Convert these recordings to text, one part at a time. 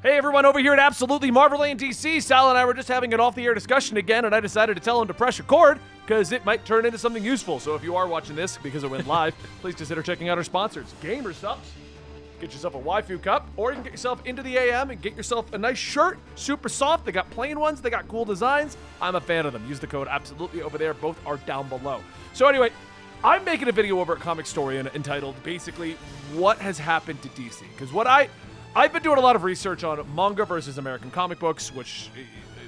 Hey everyone over here at Absolutely Marvel and DC. Sal and I were just having an off-the-air discussion again, and I decided to tell him to press record because it might turn into something useful. So if you are watching this because it went live, please consider checking out our sponsors. Gamer Subs. Get yourself a waifu cup, or you can get yourself into the AM and get yourself a nice shirt. Super soft. They got plain ones. They got cool designs. I'm a fan of them. Use the code Absolutely over there. Both are down below. So anyway, I'm making a video over at Comic Story entitled basically what has happened to DC. Because I've been doing a lot of research on manga versus American comic books, which,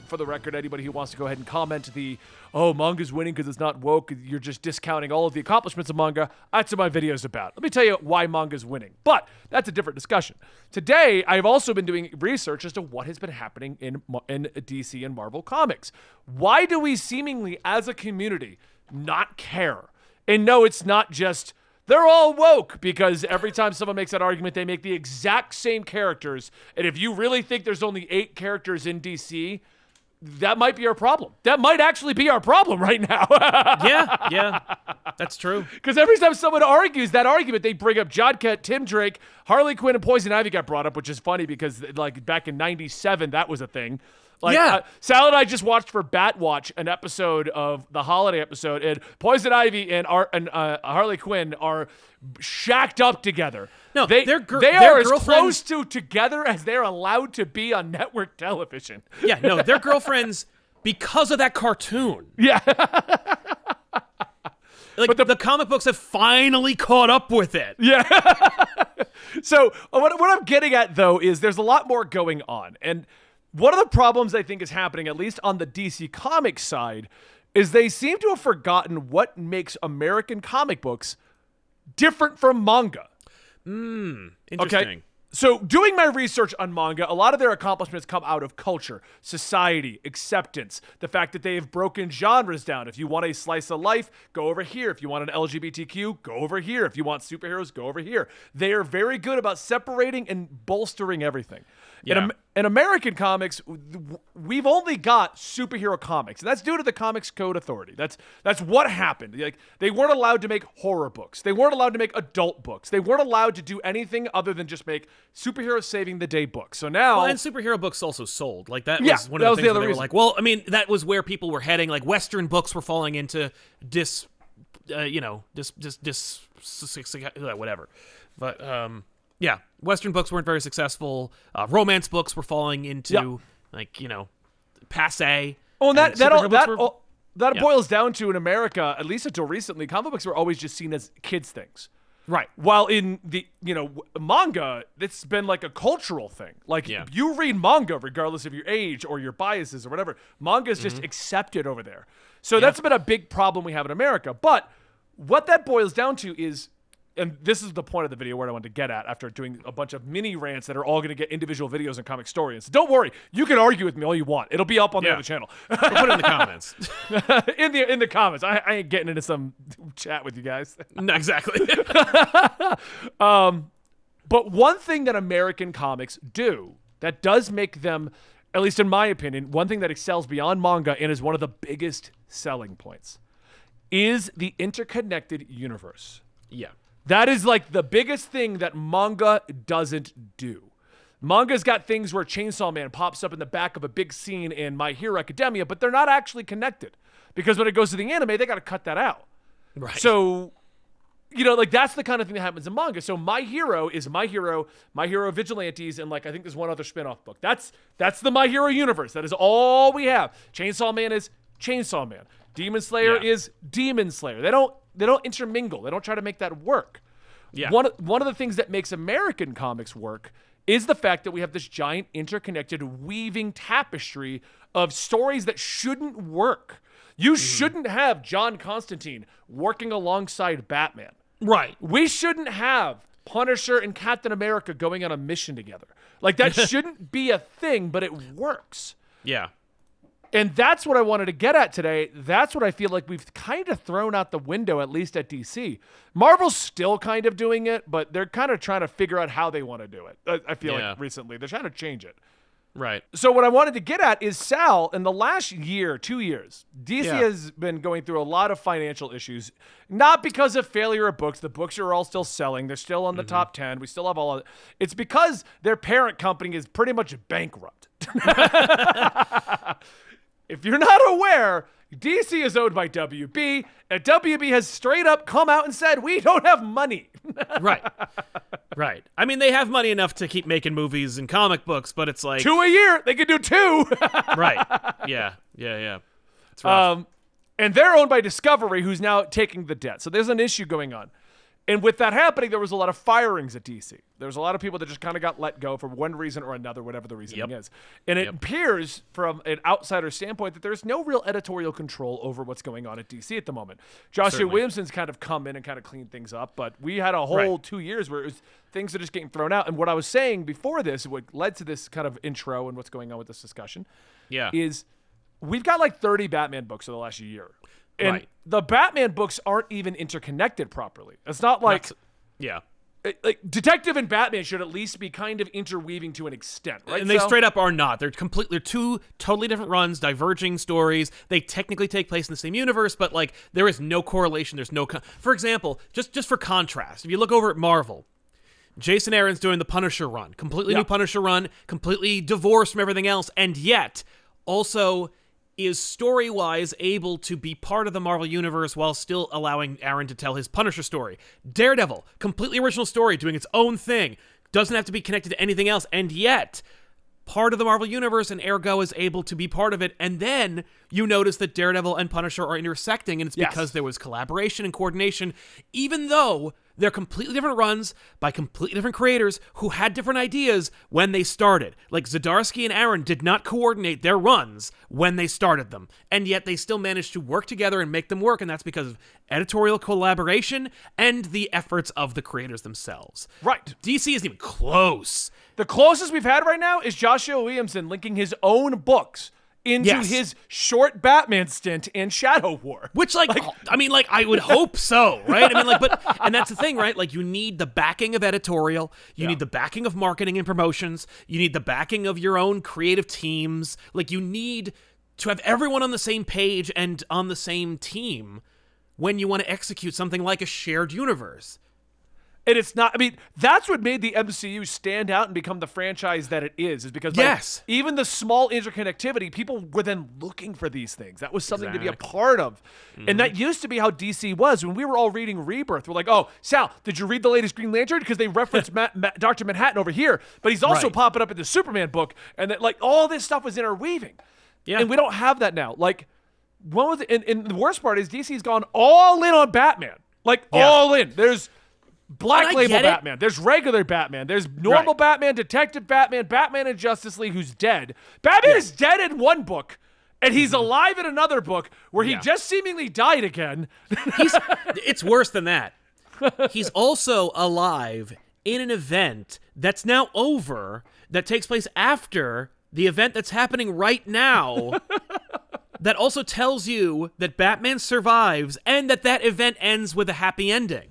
for the record, anybody who wants to go ahead and comment manga's winning because it's not woke, you're just discounting all of the accomplishments of manga, that's what my video's about. Let me tell you why manga's winning. But that's a different discussion. Today, I've also been doing research as to what has been happening in DC and Marvel Comics. Why do we seemingly, as a community, not care? And no, it's not just they're all woke, because every time someone makes that argument, they make the exact same characters. And if you really think there's only 8 characters in DC, that might be our problem. That might actually be our problem right now. Yeah, that's true. Because every time someone argues that argument, they bring up John Kent, Tim Drake, Harley Quinn, and Poison Ivy got brought up, which is funny because like back in '97, that was a thing. Sal and I just watched for Bat Watch an episode of the holiday episode, and Poison Ivy and Harley Quinn are shacked up together. No, they they're are as close to together as they're allowed to be on network television. Yeah, no, they're girlfriends because of that cartoon. Yeah. But the comic books have finally caught up with it. Yeah. So what I'm getting at, though, is there's a lot more going on. And one of the problems I think is happening, at least on the DC Comics side, is they seem to have forgotten what makes American comic books different from manga. Interesting. Okay? So doing my research on manga, a lot of their accomplishments come out of culture, society, acceptance, the fact that they have broken genres down. If you want a slice of life, go over here. If you want an LGBTQ, go over here. If you want superheroes, go over here. They are very good about separating and bolstering everything. Yeah. In American comics, we've only got superhero comics, and that's due to the Comics Code Authority. That's what happened. Like, they weren't allowed to make horror books. They weren't allowed to make adult books. They weren't allowed to do anything other than just make superhero saving the day books. So now, and superhero books also sold. Like that was one of the things where they were like, well, I mean, that was where people were heading. Like Western books were falling into whatever. But yeah, Western books weren't very successful. Romance books were falling into passe. Oh, and that boils down to, in America, at least until recently, comic books were always just seen as kids' things. Right. While in the, manga, it's been like a cultural thing. Like, you read manga regardless of your age or your biases or whatever. Manga is just accepted over there. So that's been a big problem we have in America. But what that boils down to is, and this is the point of the video where I wanted to get at after doing a bunch of mini rants that are all going to get individual videos and comic stories. Don't worry, you can argue with me all you want. It'll be up on the other channel. We'll put it in the comments. in the comments. I ain't getting into some chat with you guys. No, exactly. But one thing that American comics do that does make them, at least in my opinion, one thing that excels beyond manga and is one of the biggest selling points is the interconnected universe. Yeah. That is like the biggest thing that manga doesn't do. Manga's got things where Chainsaw Man pops up in the back of a big scene in My Hero Academia, but they're not actually connected. Because when it goes to the anime, they got to cut that out. Right. So, that's the kind of thing that happens in manga. So My Hero is My Hero Vigilantes, and I think there's one other spin-off book. That's the My Hero universe. That is all we have. Chainsaw Man is Chainsaw Man. Demon Slayer is Demon Slayer. They don't intermingle. They don't try to make that work. Yeah. One of the things that makes American comics work is the fact that we have this giant interconnected weaving tapestry of stories that shouldn't work. You shouldn't have John Constantine working alongside Batman. Right. We shouldn't have Punisher and Captain America going on a mission together. That shouldn't be a thing, but it works. Yeah. And that's what I wanted to get at today. That's what I feel like we've kind of thrown out the window, at least at DC. Marvel's still kind of doing it, but they're kind of trying to figure out how they want to do it. I feel like recently. They're trying to change it. Right. So what I wanted to get at is, Sal, in the last year, 2 years, DC has been going through a lot of financial issues, not because of failure of books. The books are all still selling. They're still on the top 10. We still have all of it. It's because their parent company is pretty much bankrupt. If you're not aware, DC is owned by WB, and WB has straight up come out and said, we don't have money. Right. Right. I mean, they have money enough to keep making movies and comic books, but it's like 2 a year. They can do 2. Right. Yeah. It's rough. And they're owned by Discovery, who's now taking the debt. So there's an issue going on. And with that happening, there was a lot of firings at DC. There was a lot of people that just kind of got let go for one reason or another, whatever the reasoning is. And it appears from an outsider standpoint that there's no real editorial control over what's going on at DC at the moment. Joshua Williamson's kind of come in and kind of cleaned things up, but we had a whole 2 years where it was, things are just getting thrown out. And what I was saying before this, what led to this kind of intro and what's going on with this discussion, is we've got like 30 Batman books in the last year. And the Batman books aren't even interconnected properly. It's not like... Like Detective and Batman should at least be kind of interweaving to an extent, right? And they straight up are not. They're two totally different runs, diverging stories. They technically take place in the same universe, but like there is no correlation. There's no... For example, just for contrast, if you look over at Marvel, Jason Aaron's doing the Punisher run, completely new Punisher run, completely divorced from everything else, and yet also is story-wise able to be part of the Marvel Universe while still allowing Aaron to tell his Punisher story. Daredevil, completely original story, doing its own thing, doesn't have to be connected to anything else, and yet part of the Marvel Universe, and ergo is able to be part of it. And then you notice that Daredevil and Punisher are intersecting, and it's because there was collaboration and coordination, even though they're completely different runs by completely different creators who had different ideas when they started. Like Zdarsky and Aaron did not coordinate their runs when they started them, and yet they still managed to work together and make them work, and that's because of editorial collaboration and the efforts of the creators themselves. Right. DC isn't even close. The closest we've had right now is Joshua Williamson linking his own books into his short Batman stint in Shadow War. Which, I would hope so, right? I mean, and that's the thing, right? Like, you need the backing of editorial, you need the backing of marketing and promotions, you need the backing of your own creative teams. Like, you need to have everyone on the same page and on the same team when you want to execute something like a shared universe. And it's not, I mean, that's what made the MCU stand out and become the franchise that it is because even the small interconnectivity, people were then looking for these things. That was something to be a part of. And that used to be how DC was. When we were all reading Rebirth, we're like, oh, Sal, did you read the latest Green Lantern? Because they referenced Dr. Manhattan over here, but he's also popping up in the Superman book. And that, like, all this stuff was interweaving. Yeah. And we don't have that now. Like, what was it? And the worst part is DC's gone all in on Batman. Like, all in. There's Black Label Batman. There's regular Batman. There's normal Batman, Detective Batman, Batman in Justice League who's dead. Batman is dead in one book, and he's alive in another book where he just seemingly died again. It's worse than that. He's also alive in an event that's now over that takes place after the event that's happening right now that also tells you that Batman survives and that event ends with a happy ending.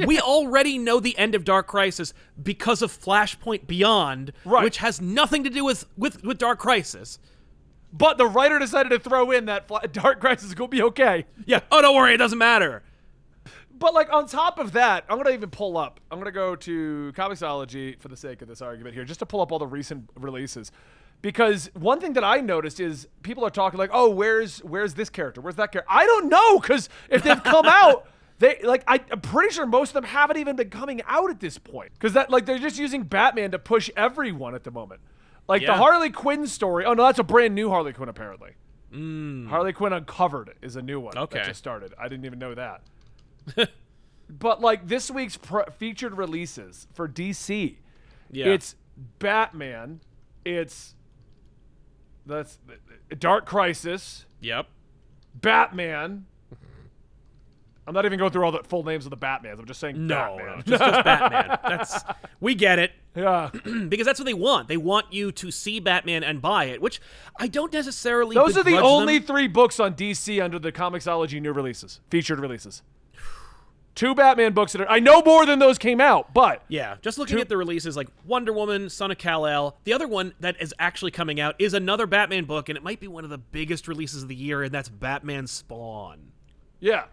We already know the end of Dark Crisis because of Flashpoint Beyond, which has nothing to do with Dark Crisis. But the writer decided to throw in that Dark Crisis is going to be okay. Yeah. Oh, don't worry. It doesn't matter. But, like, on top of that, I'm going to even pull up. I'm going to go to Comixology for the sake of this argument here, just to pull up all the recent releases. Because one thing that I noticed is people are talking like, oh, where's this character? Where's that character? I don't know, because if they've come out... I'm pretty sure most of them haven't even been coming out at this point. Because they're just using Batman to push everyone at the moment. Like the Harley Quinn story. Oh, no, that's a brand new Harley Quinn, apparently. Harley Quinn Uncovered is a new one that just started. I didn't even know that. But, like, this week's featured releases for DC, it's Batman, that's Dark Crisis. Yep. Batman. I'm not even going through all the full names of the Batmans. I'm just saying Batman. Just Batman. We get it. Yeah. Because that's what they want. They want you to see Batman and buy it, which I don't necessarily Those are the only 3 books on DC under the Comixology new releases, featured releases. 2 Batman books that I know more than those came out, but Yeah, just looking at the releases like Wonder Woman, Son of Kal-El. The other one that is actually coming out is another Batman book, and it might be one of the biggest releases of the year, and that's Batman Spawn. yeah.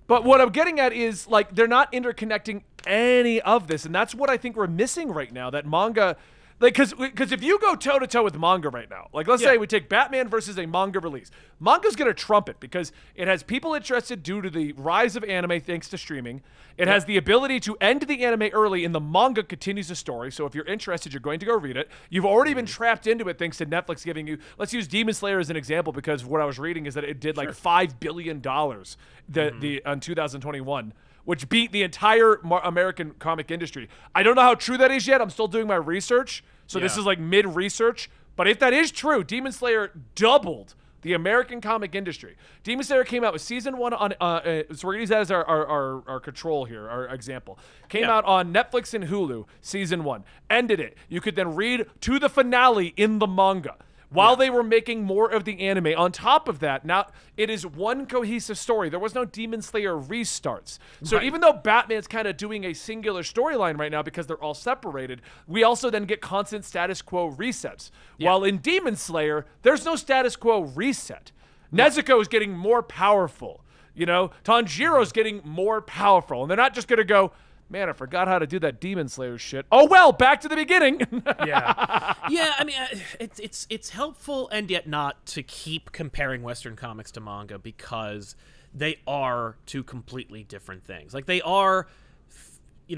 But what I'm getting at is, like, they're not interconnecting any of this, and that's what I think we're missing right now, that manga... Like, because if you go toe-to-toe with manga right now, like, let's say we take Batman versus a manga release, manga's going to trump it because it has people interested due to the rise of anime thanks to streaming. It has the ability to end the anime early, and the manga continues the story. So if you're interested, you're going to go read it. You've already been trapped into it thanks to Netflix giving you... Let's use Demon Slayer as an example, because what I was reading is that it did like $5 billion in 2021. Which beat the entire American comic industry. I don't know how true that is yet. I'm still doing my research, so this is like mid-research. But if that is true, Demon Slayer doubled the American comic industry. Demon Slayer came out with season 1 on, so we're going to use that as our control here, our example. Came out on Netflix and Hulu, season 1. Ended it. You could then read to the finale in the manga. While they were making more of the anime. On top of that, now it is one cohesive story. There was no Demon Slayer restarts. So even though Batman's kind of doing a singular storyline right now because they're all separated, we also then get constant status quo resets. While in Demon Slayer, there's no status quo reset. Nezuko is getting more powerful. You know, Tanjiro's getting more powerful. And they're not just going to go... Man, I forgot how to do that Demon Slayer shit. Oh well, back to the beginning. Yeah, I mean, it's helpful and yet not to keep comparing Western comics to manga because they are two completely different things. Like they are,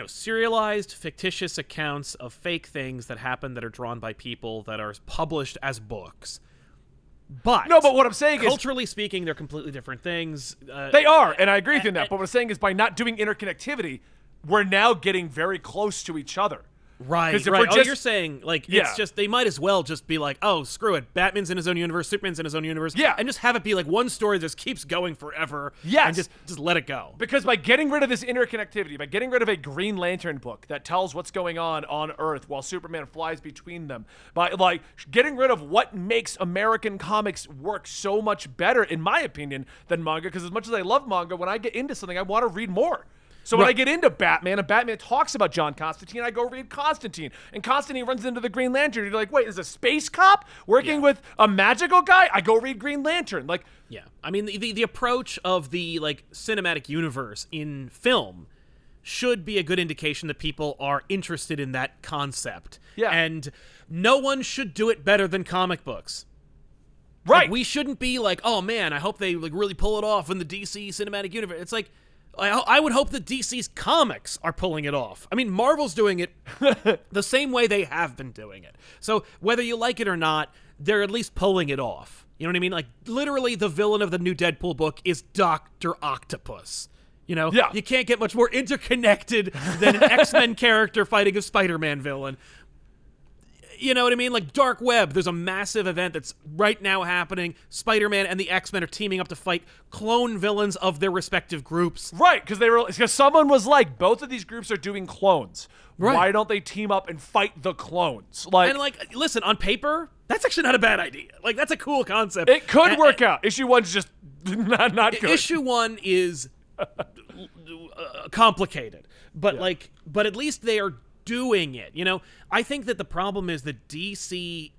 serialized, fictitious accounts of fake things that happen that are drawn by people that are published as books. But what I'm saying is, culturally speaking, they're completely different things. They are, and I agree with you on that. But what I'm saying is, by not doing interconnectivity, we're now getting very close to each other. Right. You're saying, like, it's just, they might as well just be like, oh, screw it. Batman's in his own universe, Superman's in his own universe. Yeah. And just have it be like one story that just keeps going forever. Yes. And just let it go. Because by getting rid of this interconnectivity, by getting rid of a Green Lantern book that tells what's going on Earth while Superman flies between them, by, like, getting rid of what makes American comics work so much better, in my opinion, than manga, because as much as I love manga, when I get into something, I want to read more. So when I get into Batman, and Batman talks about John Constantine, I go read Constantine. And Constantine runs into the Green Lantern. You're like, wait, is a space cop working with a magical guy? I go read Green Lantern. Like, I mean, the approach of the, like, cinematic universe in film should be a good indication that people are interested in that concept. Yeah. And no one should do it better than comic books. Right. Like, we shouldn't be like, oh, man, I hope they, like, really pull it off in the DC cinematic universe. It's like... I would hope that DC's comics are pulling it off. I mean, Marvel's doing it the same way they have been doing it. So whether you like it or not, they're at least pulling it off. You know what I mean? Like, literally, the villain of the new Deadpool book is Dr. Octopus. You know? Yeah. You can't get much more interconnected than an X-Men character fighting a Spider-Man villain. You know what I mean? Like Dark Web, there's a massive event that's right now happening. Spider-Man and the X-Men are teaming up to fight clone villains of their respective groups. Right, because someone was like, both of these groups are doing clones. Right. Why don't they team up and fight the clones? And listen, on paper, that's actually not a bad idea. Like, that's a cool concept. It could work out. Issue 1's just not good. Issue 1 is complicated, but but at least they are doing it. You know, I think that the problem is that DC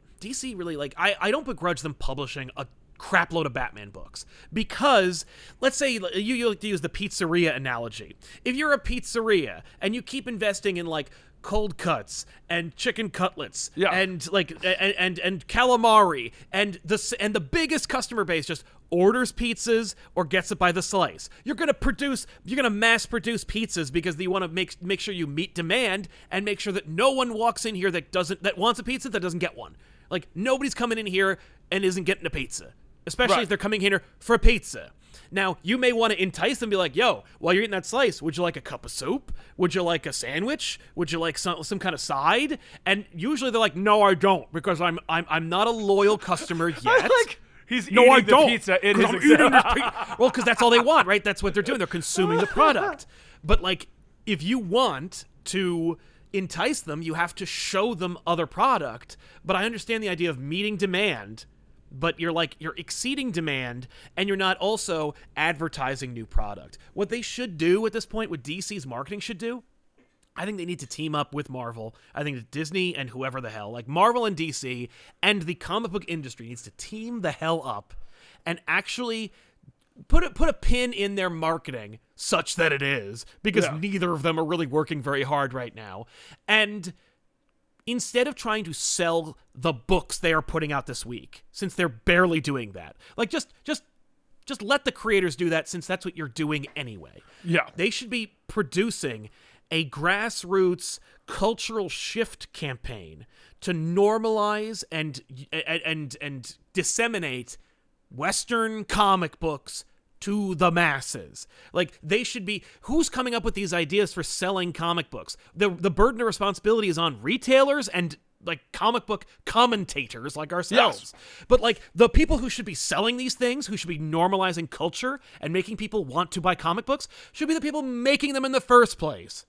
really, like, I don't begrudge them publishing a crap load of Batman books, because let's say you like to use the pizzeria analogy. If you're a pizzeria and you keep investing in like cold cuts and chicken cutlets and like and calamari and the biggest customer base just orders pizzas or gets it by the slice, you're gonna mass produce pizzas because you want to make sure you meet demand and make sure that no one walks in here that wants a pizza that doesn't get one. Like, nobody's coming in here and isn't getting a pizza, especially if they're coming here for a pizza. Now, you may want to entice them, be like, yo, while you're eating that slice, would you like a cup of soup? Would you like a sandwich? Would you like some kind of side? And usually they're like, no, I don't, because I'm not a loyal customer yet. Like, he's eating the pizza in his example. Well, because that's all they want, right? That's what they're doing. They're consuming the product. But, like, if you want to entice them, you have to show them other product. But I understand the idea of meeting demand but you're exceeding demand, and you're not also advertising new product. What they should do at this point, what DC's marketing should do, I think they need to team up with Marvel. I think that Disney and whoever the hell, like Marvel and DC and the comic book industry needs to team the hell up and actually put a pin in their marketing such that it is, because neither of them are really working very hard right now. And instead of trying to sell the books they are putting out this week, since they're barely doing that, like just let the creators do that, since that's what you're doing anyway. Yeah. They should be producing a grassroots cultural shift campaign to normalize and disseminate Western comic books to the masses. Like, they should be... Who's coming up with these ideas for selling comic books? The burden of responsibility is on retailers and, like, comic book commentators like ourselves. Yes. But, like, the people who should be selling these things, who should be normalizing culture and making people want to buy comic books, should be the people making them in the first place.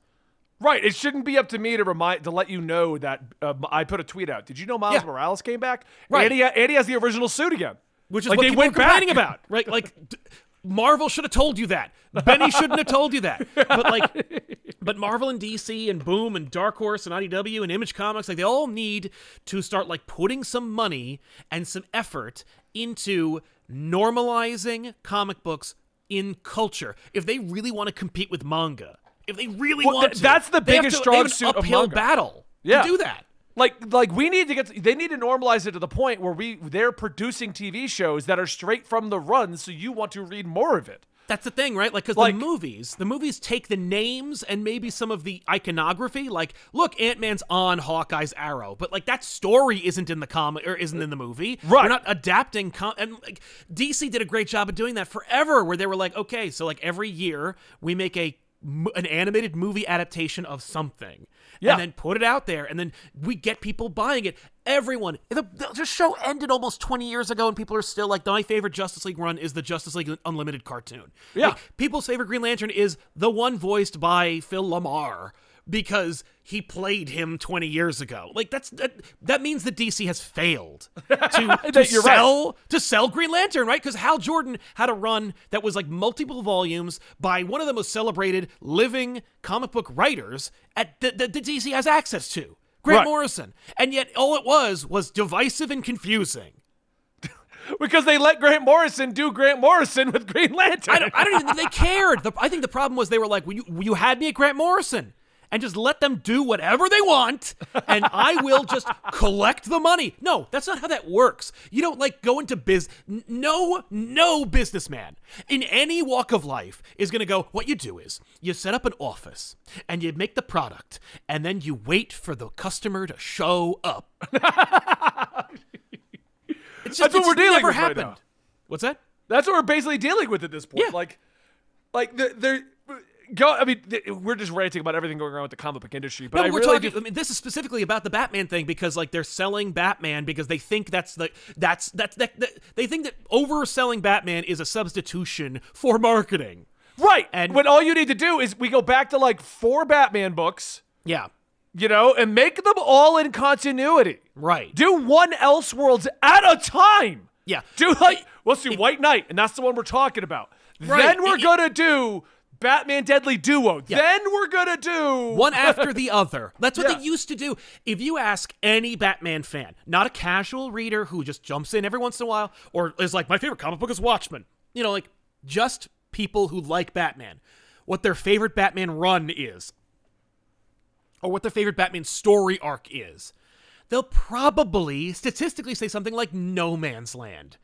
Right. It shouldn't be up to me to let you know that I put a tweet out. Did you know Miles Morales came back? Right. And he has the original suit again. Which is like, what people are complaining about. Right? Like, Marvel should have told you that. Benny shouldn't have told you that. But Marvel and DC and Boom and Dark Horse and IDW and Image Comics, like, they all need to start, like, putting some money and some effort into normalizing comic books in culture. If they really want to compete with manga, if they really want to, that's the biggest strong suit of uphill manga. Battle to do that. Like we need to they need to normalize it to the point where they're producing TV shows that are straight from the run, so you want to read more of it. That's the thing, right? Like, because the movies take the names and maybe some of the iconography. Like, look, Ant-Man's on Hawkeye's arrow, but, like, that story isn't in the comic or isn't in the movie. Right. We're not adapting. And, like, DC did a great job of doing that forever, where they were like, okay, so, like, every year we make an animated movie adaptation of something, and then put it out there, and then we get people buying it. Everyone, the show ended almost 20 years ago, and people are still like, my favorite Justice League run is the Justice League Unlimited cartoon. Yeah. Like, people's favorite Green Lantern is the one voiced by Phil Lamar, because he played him 20 years ago. Like, that means that DC has failed to sell Green Lantern, right? Because Hal Jordan had a run that was, like, multiple volumes by one of the most celebrated living comic book writers that DC has access to, Grant Morrison. And yet all it was divisive and confusing. Because they let Grant Morrison do Grant Morrison with Green Lantern. I don't even think they cared. I think the problem was they were like, well, you had me at Grant Morrison, and just let them do whatever they want, and I will just collect the money. No, that's not how that works. You don't, like, go into no businessman in any walk of life is going to go, what you do is you set up an office and you make the product, and then you wait for the customer to show up. That's what we're dealing with right now. What's that? That's what we're basically dealing with at this point. Yeah. We're just ranting about everything going on with the comic book industry, but this is specifically about the Batman thing, because, like, they're selling Batman because they think they think that overselling Batman is a substitution for marketing. Right. And when all you need to do is we go back to, like, 4 Batman books. Yeah. You know, and make them all in continuity. Right. Do one Elseworlds at a time. Yeah. Let's do White Knight, and that's the one we're talking about. Right. Then we're going to do Batman Deadly Duo. Yeah. Then we're going to do one after the other. That's what they used to do. If you ask any Batman fan, not a casual reader who just jumps in every once in a while, or is like, my favorite comic book is Watchmen. You know, like, just people who like Batman, what their favorite Batman run is, or what their favorite Batman story arc is, they'll probably statistically say something like No Man's Land,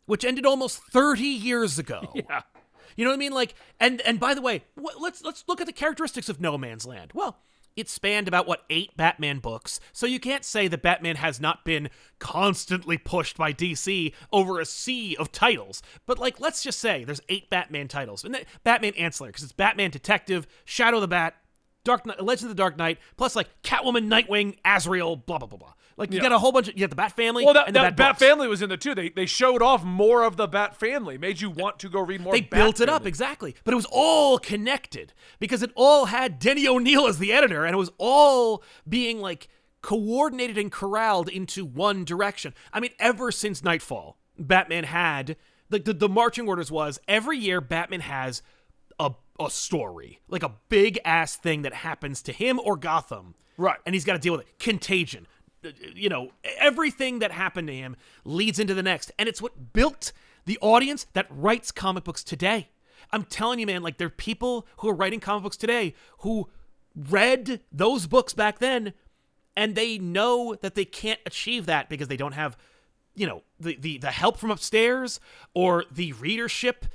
which ended almost 30 years ago. Yeah. You know what I mean? Like, and by the way, let's look at the characteristics of No Man's Land. Well, it spanned about, 8 Batman books, so you can't say that Batman has not been constantly pushed by DC over a sea of titles. But, like, let's just say there's 8 Batman titles. And Batman Ancillary, because it's Batman Detective, Shadow of the Bat, Legend of the Dark Knight, plus, like, Catwoman, Nightwing, Azrael, blah, blah, blah, blah. Like, you got a whole bunch of... You got the Bat Family and the Bat Family was in there, too. They showed off more of the Bat Family. Made you want to go read more Bat built it Family. up, exactly. But it was all connected, because it all had Denny O'Neil as the editor, and it was all being, like, coordinated and corralled into one direction. I mean, ever since Nightfall, Batman had, like the marching orders was every year Batman has a story, like a big ass thing that happens to him or Gotham. Right. And he's got to deal with it. Contagion. You know, everything that happened to him leads into the next. And it's what built the audience that writes comic books today. I'm telling you, man, like there are people who are writing comic books today who read those books back then, and they know that they can't achieve that because they don't have, you know, the help from upstairs or the readership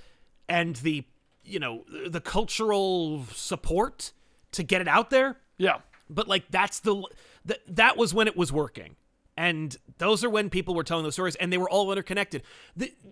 and the, you know, the cultural support to get it out there. Yeah. But like that was when it was working. And those are when people were telling those stories, and they were all interconnected.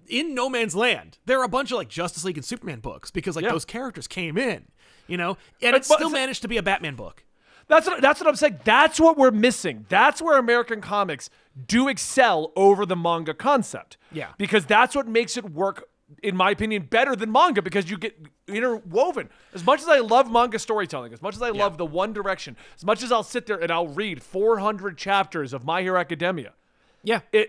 In No Man's Land, there are a bunch of like Justice League and Superman books because like those characters came in, you know, and it still managed to be a Batman book. That's what I'm saying. That's what we're missing. That's where American comics do excel over the manga concept. Yeah. Because that's what makes it work, in my opinion, better than manga, because you get interwoven. As much as I love manga storytelling, as much as I love the one direction, as much as I'll sit there and I'll read 400 chapters of My Hero Academia,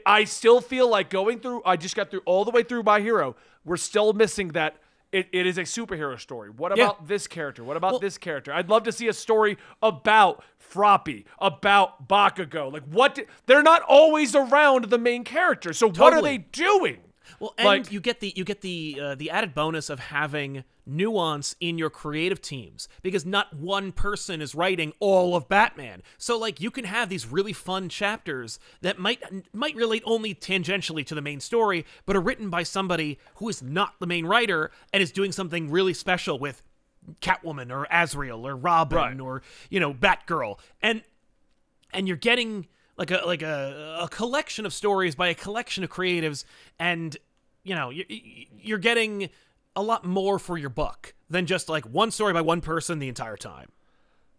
I still feel like I just got through all the way through My Hero. We're still missing that it is a superhero story. What about this character? What about this character? I'd love to see a story about Froppy, about Bakugo. Like they're not always around the main character. So what are they doing? Well, and you get the added bonus of having nuance in your creative teams, because not one person is writing all of Batman. So like you can have these really fun chapters that might relate only tangentially to the main story, but are written by somebody who is not the main writer and is doing something really special with Catwoman or Azrael or Robin or, you know, Batgirl. And you're getting like a collection of stories by a collection of creatives, and you know you're getting a lot more for your buck than just like one story by one person the entire time.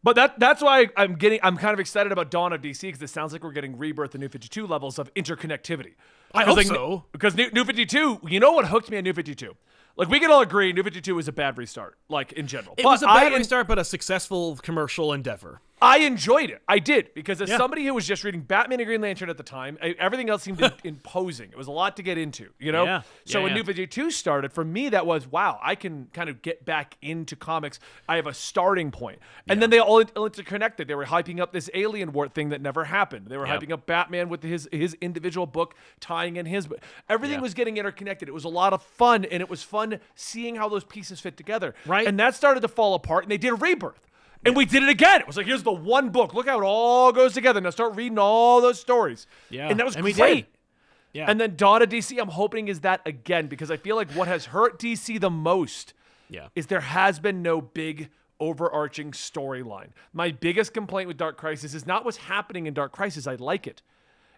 But that's why I'm kind of excited about Dawn of DC, because it sounds like we're getting Rebirth and New 52 levels of interconnectivity. I hope so. Because New 52, you know what hooked me on New 52? Like, we can all agree New 52 was a bad restart, like, in general. It was a bad restart, but a successful commercial endeavor. I enjoyed it. I did, because as somebody who was just reading Batman and Green Lantern at the time, everything else seemed imposing. It was a lot to get into, you know? Yeah. So when New 52 started, for me, that was, wow, I can kind of get back into comics. I have a starting point. And then they all interconnected. They were hyping up this Alien War thing that never happened. They were hyping up Batman with his individual book, tying in his book. Everything was getting interconnected. It was a lot of fun, and it was fun seeing how those pieces fit together. Right. And that started to fall apart, and they did a Rebirth. And we did it again. It was like, here's the one book. Look how it all goes together. Now start reading all those stories. Yeah. And that was great. We did. Yeah. And then Dawn of DC, I'm hoping is that again, because I feel like what has hurt DC the most is there has been no big overarching storyline. My biggest complaint with Dark Crisis is not what's happening in Dark Crisis. I like it.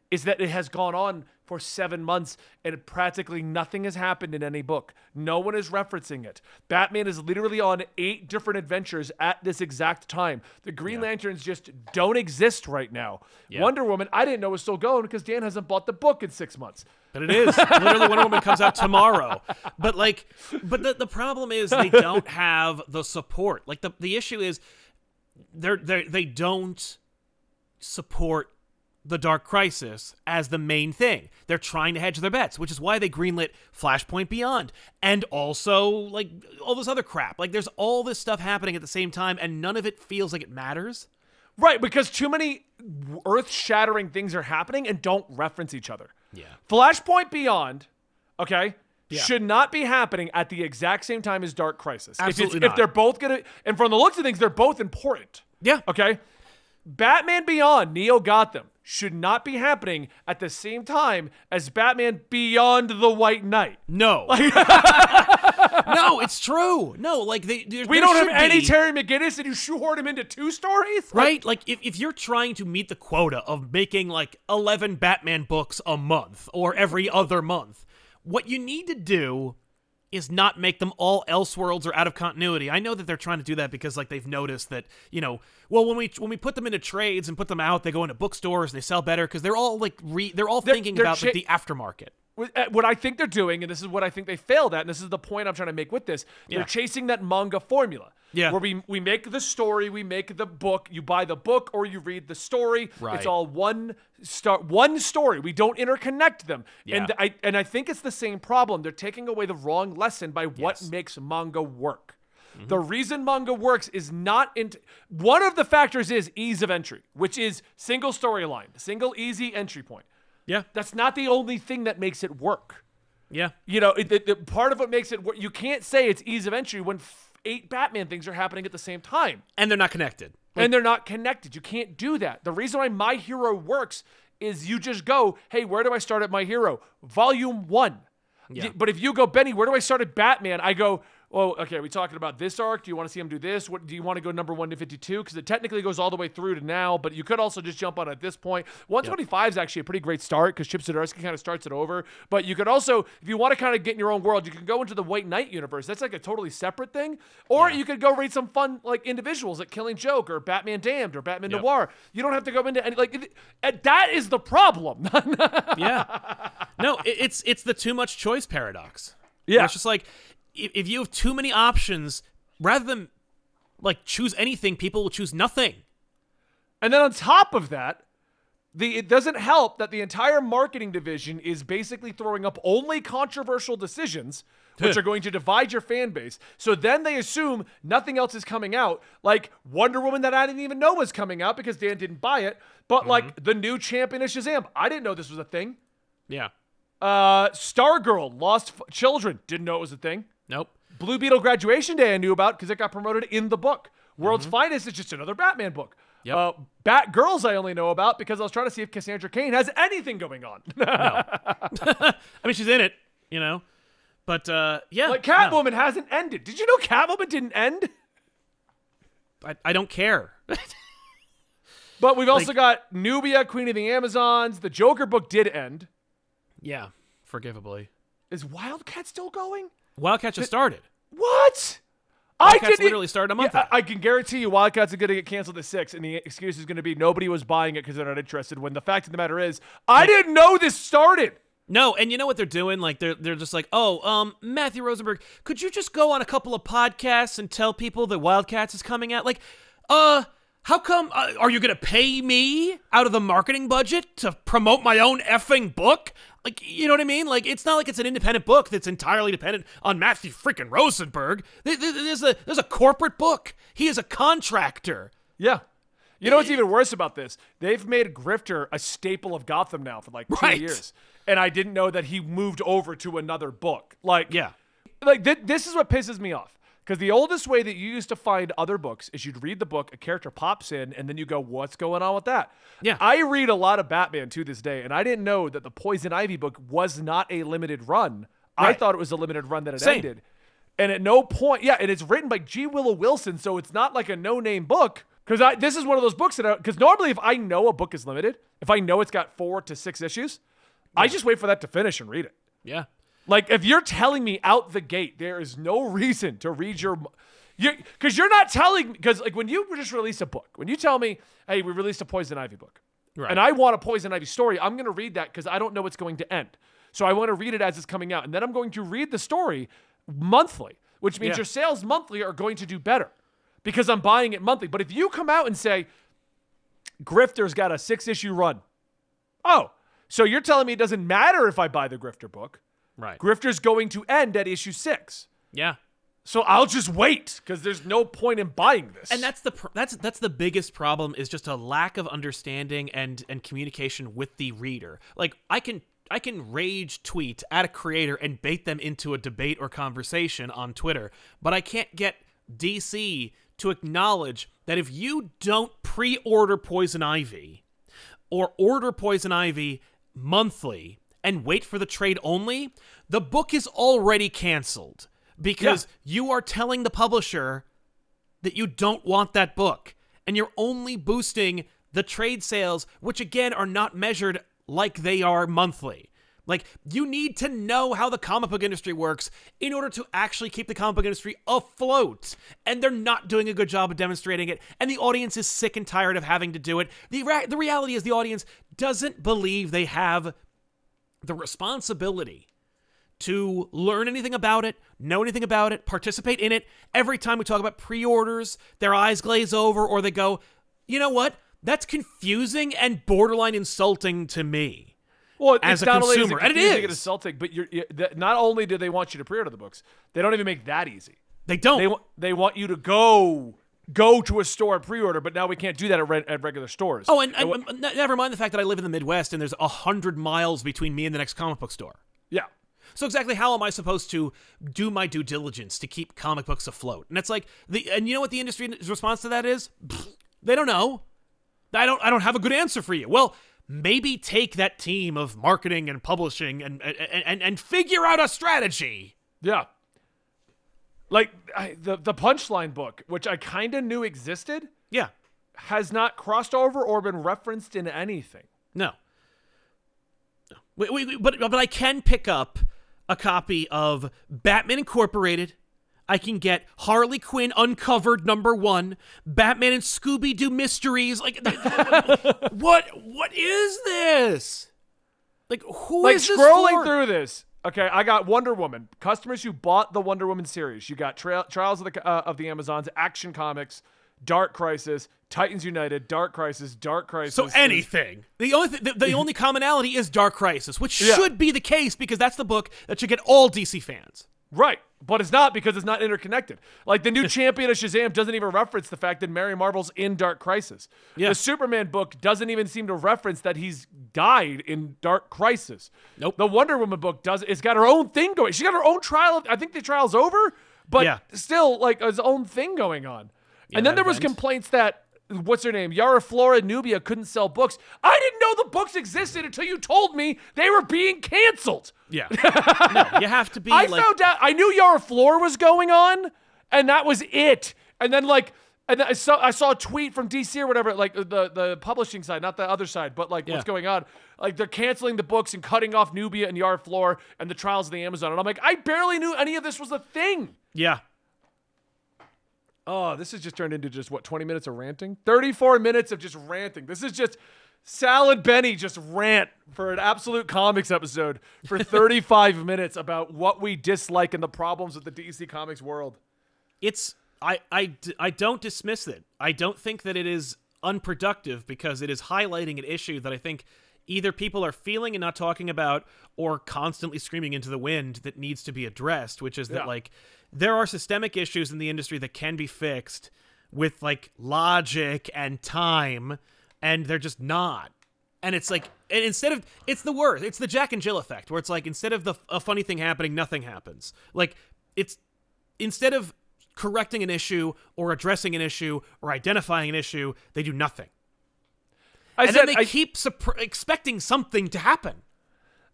Is that it has gone on for 7 months and practically nothing has happened in any book. No one is referencing it. Batman is literally on 8 different adventures at this exact time. The Green Lanterns just don't exist right now. Yeah. Wonder Woman, I didn't know was still going because Dan hasn't bought the book in 6 months. But it is. Literally, Wonder Woman comes out tomorrow. But the problem is they don't have the support. Like the issue is they don't support the Dark Crisis as the main thing. They're trying to hedge their bets, which is why they greenlit Flashpoint Beyond and also like all this other crap. Like there's all this stuff happening at the same time, and none of it feels like it matters. Right, because too many earth-shattering things are happening and don't reference each other. Yeah. Flashpoint Beyond, should not be happening at the exact same time as Dark Crisis. Absolutely not. If they're both gonna, and from the looks of things, they're both important. Yeah. Okay. Batman Beyond, Neo Gotham, should not be happening at the same time as Batman Beyond the White Knight. No. No, it's true. No, like we don't have any Terry McGinnis, and you shoehorn him into 2 stories? Right? Like if you're trying to meet the quota of making like 11 Batman books a month or every other month, what you need to do is not make them all Elseworlds or out of continuity. I know that they're trying to do that because like they've noticed that, you know, well, when we put them into trades and put them out, they go into bookstores and they sell better because they're all like thinking about like, the aftermarket. what I think they're doing, and this is what I think they failed at, and this is the point I'm trying to make with this. They're chasing that manga formula. Yeah. Where we make the story, we make the book, you buy the book or you read the story. Right. It's all one story. We don't interconnect them. Yeah. And I think it's the same problem. They're taking away the wrong lesson by what makes manga work. Mm-hmm. The reason manga works is not one of the factors is ease of entry, which is single storyline, single easy entry point. Yeah. That's not the only thing that makes it work. Yeah. You know, part of what makes it work, you can't say it's ease of entry when 8 Batman things are happening at the same time. And they're not connected. And they're not connected. You can't do that. The reason why My Hero works is you just go, hey, where do I start at My Hero? Volume 1. Yeah. But if you go, Benny, where do I start at Batman? I go, oh, okay, are we talking about this arc? Do you want to see him do this? What do you want to go number 1 to 52? Because it technically goes all the way through to now, but you could also just jump on at this point. 125 is actually a pretty great start because Chip Zdarsky kind of starts it over. But you could also, if you want to kind of get in your own world, you can go into the White Knight universe. That's like a totally separate thing. Or you could go read some fun like individuals like Killing Joke or Batman Damned or Batman Noir. You don't have to go into any that is the problem. Yeah. No, it's the too much choice paradox. Yeah. It's just like, if you have too many options, rather than like choose anything, people will choose nothing. And then on top of that, it doesn't help that the entire marketing division is basically throwing up only controversial decisions, which are going to divide your fan base. So then they assume nothing else is coming out, like Wonder Woman that I didn't even know was coming out because Dan didn't buy it, but like the new champion of Shazam, I didn't know this was a thing. Yeah. Stargirl, Lost Children, didn't know it was a thing. Nope. Blue Beetle Graduation Day I knew about because it got promoted in the book. World's Finest is just another Batman book. Yep. Batgirls I only know about because I was trying to see if Cassandra Cain has anything going on. No. I mean, she's in it, you know. But, yeah. Like Catwoman hasn't ended. Did you know Catwoman didn't end? I don't care. But we've also got Nubia, Queen of the Amazons. The Joker book did end. Yeah, forgivably. Is Wildcat still going? Wildcat just started. What? Wildcat's literally started a month ago. I can guarantee you Wildcats are going to get canceled at 6, and the excuse is going to be nobody was buying it because they're not interested, when the fact of the matter is, I didn't know this started. No, and you know what they're doing? Like, they're just like, Matthew Rosenberg, could you just go on a couple of podcasts and tell people that Wildcats is coming out? Like, how come, are you going to pay me out of the marketing budget to promote my own effing book? Like, you know what I mean? Like, it's not like it's an independent book that's entirely dependent on Matthew freaking Rosenberg. There's a corporate book. He is a contractor. Yeah. You know what's even worse about this? They've made Grifter a staple of Gotham now for like 2 years. And I didn't know that he moved over to another book. Like, this is what pisses me off. Because the oldest way that you used to find other books is you'd read the book, a character pops in, and then you go, what's going on with that? Yeah. I read a lot of Batman to this day, and I didn't know that the Poison Ivy book was not a limited run. Right. I thought it was a limited run that it ended. And at no point, and it's written by G. Willow Wilson, so it's not like a no-name book. Because this is one of those books because normally if I know a book is limited, if I know it's got 4 to 6 issues, I just wait for that to finish and read it. Yeah. Like, if you're telling me out the gate, there is no reason to read because you're not telling, because like when you just release a book, when you tell me, hey, we released a Poison Ivy book, and I want a Poison Ivy story, I'm going to read that because I don't know it's going to end. So I want to read it as it's coming out. And then I'm going to read the story monthly, which means your sales monthly are going to do better because I'm buying it monthly. But if you come out and say, Grifter's got a 6-issue run. Oh, so you're telling me it doesn't matter if I buy the Grifter book. Right. Grifter's going to end at issue 6. Yeah. So I'll just wait because there's no point in buying this. And that's the biggest problem, is just a lack of understanding and communication with the reader. Like, I can rage tweet at a creator and bait them into a debate or conversation on Twitter, but I can't get DC to acknowledge that if you don't pre-order Poison Ivy or order Poison Ivy monthly and wait for the trade only, the book is already canceled because you are telling the publisher that you don't want that book, and you're only boosting the trade sales, which again are not measured like they are monthly. Like, you need to know how the comic book industry works in order to actually keep the comic book industry afloat. And they're not doing a good job of demonstrating it. And the audience is sick and tired of having to do it. The reality is the audience doesn't believe they have the responsibility to learn anything about it, know anything about it, participate in it. Every time we talk about pre-orders, their eyes glaze over or they go, you know what? That's confusing and borderline insulting to me. Well, as it's a not only consumer, and it confusing is and insulting, but not only do they want you to pre-order the books, they don't even make that easy. They don't. They want you to go to a store and pre-order, but now we can't do that at regular stores. Oh, and never mind the fact that I live in the Midwest and there's 100 miles between me and the next comic book store. Yeah. So exactly how am I supposed to do my due diligence to keep comic books afloat? And it's like and you know what the industry's response to that is? They don't know. I don't have a good answer for you. Well, maybe take that team of marketing and publishing and figure out a strategy. Yeah. Like the Punchline book, which I kind of knew existed, Yeah. has not crossed over or been referenced in anything. No. But I can pick up a copy of Batman Incorporated. I can get Harley Quinn Uncovered #1, Batman and Scooby-Doo Mysteries. Like, what is this? Like, who is this scrolling for? through this? Okay, I got Wonder Woman. Customers who bought the Wonder Woman series. You got Trials of the Amazons, Action Comics, Dark Crisis, Titans United, Dark Crisis. So anything. The only commonality is Dark Crisis, which should be the case because that's the book that should get all DC fans. Right, but it's not because it's not interconnected. Like the new Champion of Shazam doesn't even reference the fact that Mary Marvel's in Dark Crisis. Yeah. The Superman book doesn't even seem to reference that he's died in Dark Crisis. Nope. The Wonder Woman book does. It's got her own thing going. She got her own trial. I think the trial's over, but still like his own thing going on. Yeah, and then there was complaints that what's her name? Yara Flora Nubia couldn't sell books. I didn't know the books existed until you told me they were being canceled. Yeah. No, you have to be I found out. I knew Yara Flora was going on, and that was it. And then I saw a tweet from DC or whatever, like the publishing side, not the other side, but like what's going on. Like they're canceling the books and cutting off Nubia and Yara Flora and the Trials of the Amazon. And I'm like, I barely knew any of this was a thing. Yeah. Oh, this has just turned into just, 20 minutes of ranting? 34 minutes of just ranting. This is just Sal and Benny just rant for an Absolute Comics episode for 35 minutes about what we dislike and the problems with the DC Comics world. I don't dismiss it. I don't think that it is unproductive because it is highlighting an issue that I think either people are feeling and not talking about or constantly screaming into the wind that needs to be addressed, which is that like there are systemic issues in the industry that can be fixed with like logic and time, and they're just not. And it's like, and instead of, it's the worst. It's the Jack and Jill effect, where it's like instead of a funny thing happening, nothing happens. Like it's instead of correcting an issue or addressing an issue or identifying an issue, they do nothing. Then they keep expecting something to happen.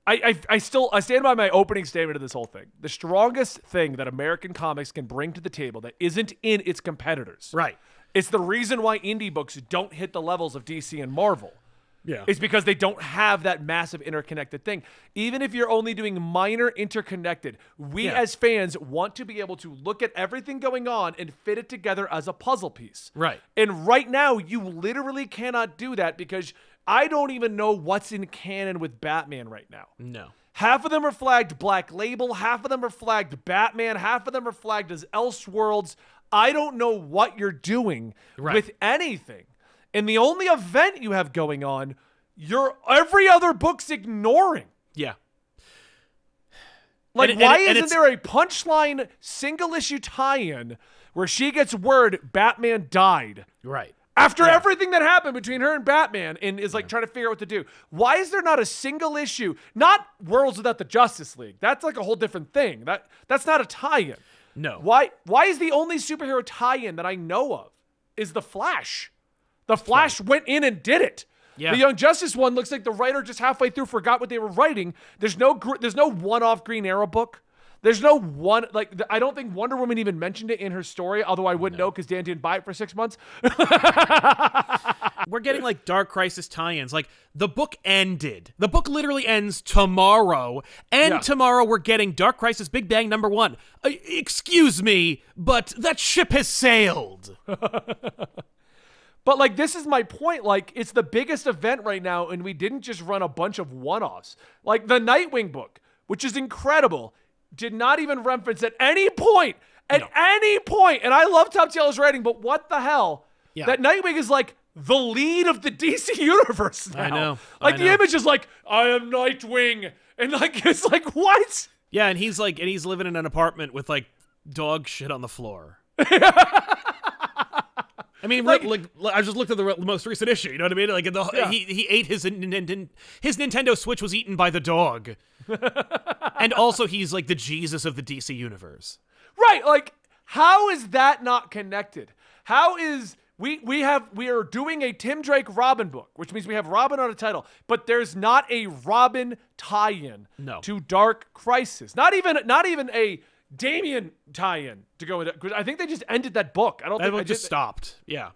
I stand by my opening statement of this whole thing. The strongest thing that American comics can bring to the table that isn't in its competitors. Right. It's the reason why indie books don't hit the levels of DC and Marvel. Yeah. It's because they don't have that massive interconnected thing. Even if you're only doing minor interconnected, we as fans want to be able to look at everything going on and fit it together as a puzzle piece. Right. And right now, you literally cannot do that because I don't even know what's in canon with Batman right now. No. Half of them are flagged Black Label, half of them are flagged Batman, half of them are flagged as Elseworlds. I don't know what you're doing with anything. And the only event you have going on, every other book's ignoring. Yeah. Like, why isn't there a Punchline single-issue tie-in where she gets word Batman died? Right. After everything that happened between her and Batman and is like trying to figure out what to do. Why is there not a single issue? Not Worlds Without the Justice League. That's like a whole different thing. That's not a tie-in. No. Why is the only superhero tie-in that I know of is The Flash? The Flash went in and did it. Yeah. The Young Justice one looks like the writer just halfway through forgot what they were writing. There's no one-off Green Arrow book. There's no one, like, I don't think Wonder Woman even mentioned it in her story, although I wouldn't know because Dan didn't buy it for 6 months. We're getting like Dark Crisis tie-ins. Like the book ended. The book literally ends tomorrow. And tomorrow we're getting Dark Crisis Big Bang #1. Excuse me, but that ship has sailed. But like, this is my point. Like, it's the biggest event right now, and we didn't just run a bunch of one-offs. Like the Nightwing book, which is incredible, did not even reference at any point. And I love Tom Taylor's writing, but what the hell? Yeah. That Nightwing is like the lead of the DC universe now. I know. Like the image is like, I am Nightwing, and like it's like what? Yeah, and he's living in an apartment with like dog shit on the floor. I mean, like I just looked at the most recent issue. You know what I mean? Like he ate his Nintendo Switch was eaten by the dog, and also he's like the Jesus of the DC universe. Right? Like, how is that not connected? How is we are doing a Tim Drake Robin book, which means we have Robin on a title, but there's not a Robin tie-in to Dark Crisis. Not even a Damian tie-in to go with it. Because I think they just ended that book. I don't think they just stopped. Yeah.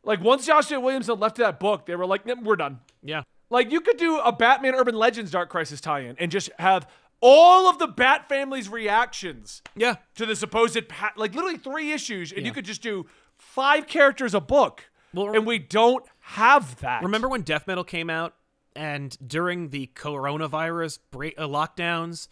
Like once Joshua Williamson left that book, they were like, we're done. Yeah. Like you could do a Batman Urban Legends Dark Crisis tie-in and just have all of the Bat family's reactions to the supposed like literally 3 issues, and you could just do 5 characters a book. Well, and we don't have that. Remember when Death Metal came out, and during the coronavirus lockdowns,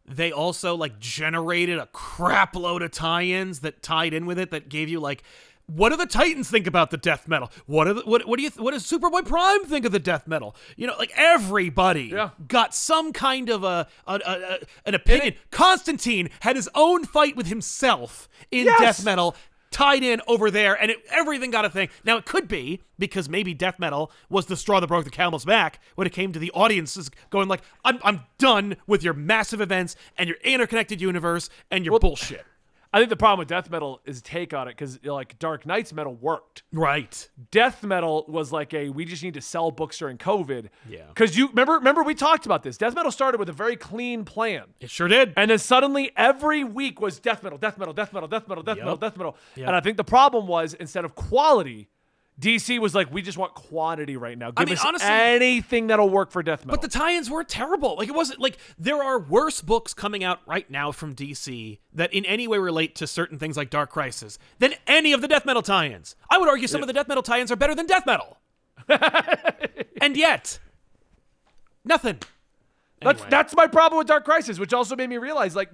they also like generated a crap load of tie-ins that tied in with it that gave you like, what do the Titans think about the Death Metal? What does Superboy Prime think of the Death Metal? You know, like everybody got some kind of an opinion. Constantine had his own fight with himself in Death Metal, tied in over there, and everything got a thing. Now, it could be because maybe Death Metal was the straw that broke the camel's back when it came to the audiences going like, I'm done with your massive events and your interconnected universe and your bullshit. I think the problem with Death Metal is take on it because like Dark Knight's Metal worked. Right. Death Metal was like we just need to sell books during COVID. Yeah. Because you remember we talked about this. Death Metal started with a very clean plan. It sure did. And then suddenly every week was Death Metal, Death Metal, Death Metal, Death Metal, Death Metal, Death Metal. Yep. And I think the problem was instead of quality, DC was like, we just want quantity right now. Give us honestly, anything that'll work for Death Metal. But the tie-ins were terrible. Like, it wasn't like there are worse books coming out right now from DC that in any way relate to certain things like Dark Crisis than any of the Death Metal tie-ins. I would argue some of the Death Metal tie-ins are better than Death Metal. And yet, nothing. Anyway. That's my problem with Dark Crisis, which also made me realize, like,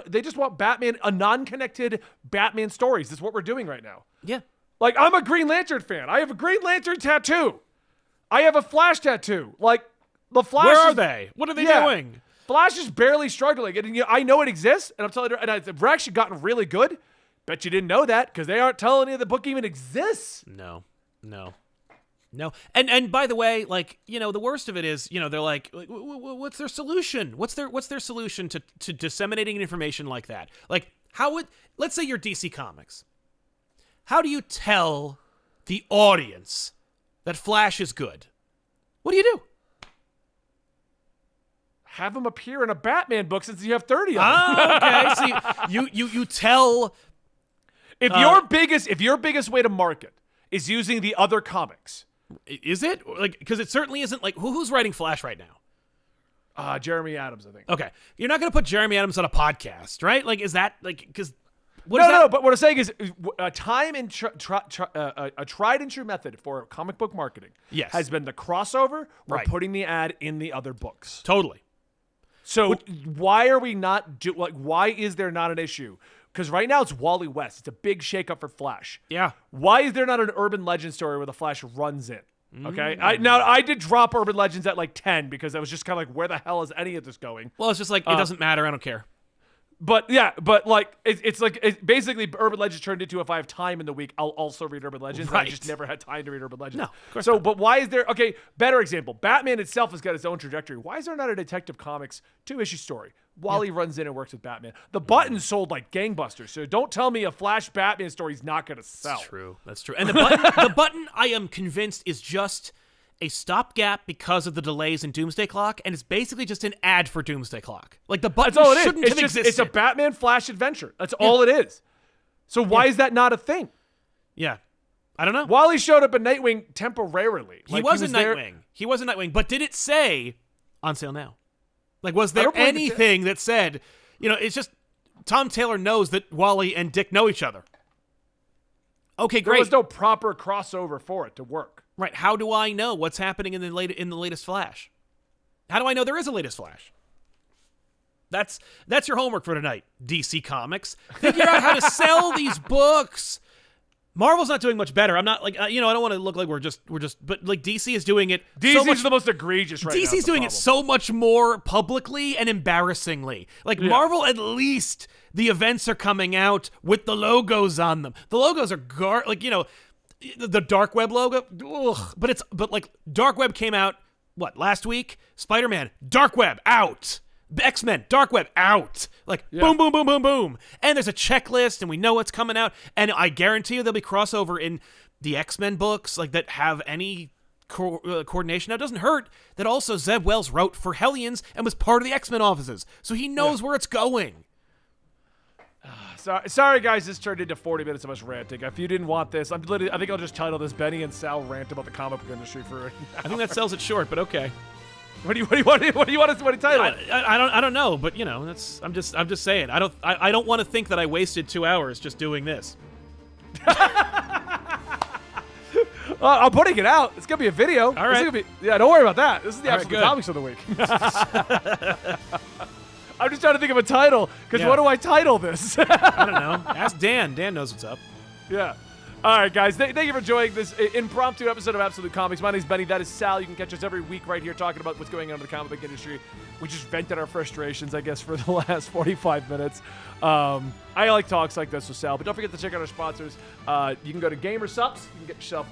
they just want Batman, a non-connected Batman stories. That's what we're doing right now. Yeah. Like, I'm a Green Lantern fan. I have a Green Lantern tattoo. I have a Flash tattoo. Like, the Flash. Where are they? What are they doing? Flash is barely struggling. And I know it exists, and I'm telling you, and we're actually gotten really good. Bet you didn't know that, because they aren't telling you the book even exists. No. And by the way, like, you know, the worst of it is, you know, they're like, what's their solution? What's their solution to disseminating information like that? Like, let's say you're DC Comics. How do you tell the audience that Flash is good? What do you do? Have him appear in a Batman book since you have 30 of them. Okay. So you tell. If your biggest way to market is using the other comics, is it like because it certainly isn't like who's writing Flash right now? Jeremy Adams, I think. Okay, you're not gonna put Jeremy Adams on a podcast, right? Like, is that like because. No, but what I'm saying is a tried and true method for comic book marketing has been the crossover or putting the ad in the other books. Totally. So why are we not why is there not an issue? Because right now it's Wally West. It's a big shakeup for Flash. Yeah. Why is there not an urban legend story where the Flash runs in? Okay. I did drop Urban Legends at like 10 because I was just kind of like, where the hell is any of this going? Well, it's just like, it doesn't matter. I don't care. But yeah, like it's basically Urban Legends turned into if I have time in the week, I'll also read Urban Legends. Right. I just never had time to read Urban Legends. No, of course so, not. but why is there? Okay, better example. Batman itself has got its own trajectory. Why is there not a Detective Comics 2-issue story? Wally runs in and works with Batman. The Button sold like gangbusters. So don't tell me a Flash Batman story is not going to sell. That's true. And the button, I am convinced, is just a stopgap because of the delays in Doomsday Clock, and it's basically just an ad for Doomsday Clock. Like, the button shouldn't have existed. It's a Batman Flash adventure. That's all it is. So why is that not a thing? Yeah. I don't know. Wally showed up in Nightwing temporarily. He was in Nightwing, but did it say on sale now? Like, was there anything that said, you know, it's just Tom Taylor knows that Wally and Dick know each other. Okay, There great. was no proper crossover for it to work. Right. How do I know what's happening in the latest Flash? How do I know there is a latest Flash? That's your homework for tonight, DC Comics. Figure out how to sell these books. Marvel's not doing much better. I'm not like I don't want to look like we're just but like DC is doing it so DC's much, the most egregious right now. DC's doing it so much more publicly and embarrassingly. Like Marvel, at least the events are coming out with the logos on them. The logos are the Dark Web logo. Ugh, but like Dark Web came out last week? Spider-Man, Dark Web out. X-Men, Dark Web out. Boom, boom, boom, boom, boom. And there's a checklist, and we know what's coming out. And I guarantee you there'll be crossover in the X-Men books that have any coordination. Now, it doesn't hurt that also Zeb Wells wrote for Hellions and was part of the X-Men offices, so he knows where it's going. Sorry, guys, this turned into 40 minutes of us ranting. If you didn't want this, I think I'll just title this Benny and Sal rant about the comic book industry for right now. I think that sells it short, but okay. What do you want to title it? I don't know, but I'm just saying. I don't want to think that I wasted 2 hours just doing this. I'm putting it out. It's gonna be a video. All right. Don't worry about that. This is the Absolute good. Comics of the week. I'm just trying to think of a title because what do I title this? I don't know. Ask Dan. Dan knows what's up. Yeah. All right, guys. Thank you for enjoying this impromptu episode of Absolute Comics. My name's Benny. That is Sal. You can catch us every week right here talking about what's going on in the comic book industry. We just vented our frustrations, I guess, for the last 45 minutes. I like talks like this with Sal, but don't forget to check out our sponsors. You can go to Gamer Subs. You can get yourself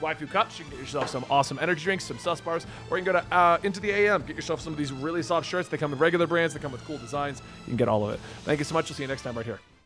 waifu cups. You can get yourself some awesome energy drinks, some sus bars, or you can go to Into the AM. Get yourself some of these really soft shirts. They come with regular brands. They come with cool designs. You can get all of it. Thank you so much. We'll see you next time right here.